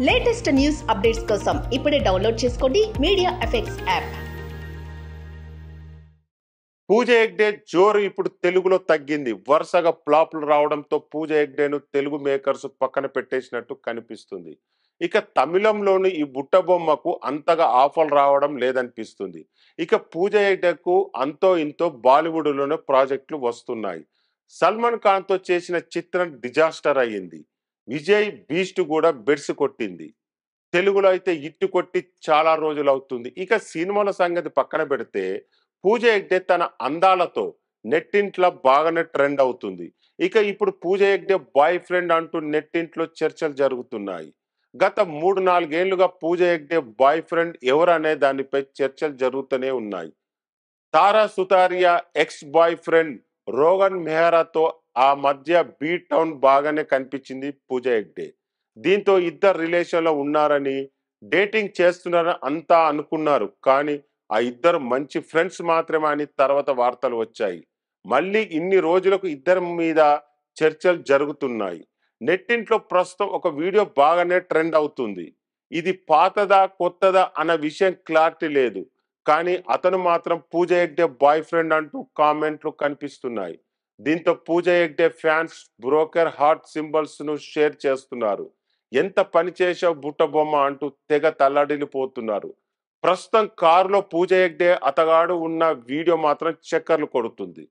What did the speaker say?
Latest news updates కోసం ఇప్పుడే download చేసుకోండి media effects app. Pooja Hegde జోరు ఇప్పుడు తెలుగులో తగ్గింది. వరుసగా ఫ్లాప్లు రావడంతో పూజ హెగ్డేను తెలుగు మేకర్స్ పక్కన పెట్టేసినట్టు కనిపిస్తుంది. ఇక తమిళంలోని ఈ బుట్టబొమ్మకు అంతగా ఆఫర్లు రావడం లేదనిపిస్తుంది. ఇక పూజ హెగ్డేకు అంతో ఇంతో బాలీవుడ్లోనే ప్రాజెక్టులు వస్తున్నాయి. సల్మాన్ ఖాన్తో చేసిన చిత్రం డిజాస్టర్ అయ్యింది. విజయ్ బీస్ట్ కూడా బెడ్స్ కొట్టింది. తెలుగులో అయితే హిట్ కొట్టి చాలా రోజులు అవుతుంది. ఇక సినిమాల సంగతి పక్కన పెడితే పూజ హెగ్డే తన అందాలతో నెట్టింట్లో బాగానే ట్రెండ్ అవుతుంది. ఇక ఇప్పుడు పూజ హెగ్డే బాయ్ ఫ్రెండ్ అంటూ నెట్టింట్లో చర్చలు జరుగుతున్నాయి. గత 3-4 ఏళ్లుగా పూజ హెగ్డే బాయ్ ఫ్రెండ్ ఎవరనే దానిపై చర్చలు జరుగుతూనే ఉన్నాయి. Tara Sutaria ex boyfriend Rohan మెహ్రాతో ఆ మధ్య బీ టౌన్ బాగానే కనిపించింది పూజ హెగ్డే. దీంతో ఇద్దరు రిలేషన్లో ఉన్నారని, డేటింగ్ చేస్తున్నారని అంతా అనుకున్నారు. కానీ ఆ ఇద్దరు మంచి ఫ్రెండ్స్ మాత్రమే అని తర్వాత వార్తలు వచ్చాయి. మళ్ళీ ఇన్ని రోజులకు ఇద్దరి మీద చర్చలు జరుగుతున్నాయి. నెట్టింట్లో ప్రస్తుతం ఒక వీడియో బాగానే ట్రెండ్ అవుతుంది. ఇది పాతదా కొత్తదా అన్న విషయం క్లారిటీ లేదు. కానీ అతను మాత్రం పూజ హెగ్డే బాయ్ ఫ్రెండ్ అంటూ కామెంట్లు కనిపిస్తున్నాయి. దీంతో Pooja Hegde fans broken heart symbols ను షేర్ చేస్తున్నారు. ఎంత పని చేసావు బుట్ట బొమ్మ అంటూ తెగ తల్లడిల్లిపోతున్నారు. ప్రస్తుతం కారులో పూజ హెగ్డే అతగాడు ఉన్న వీడియో మాత్రం చక్కర్లు కొడుతుంది.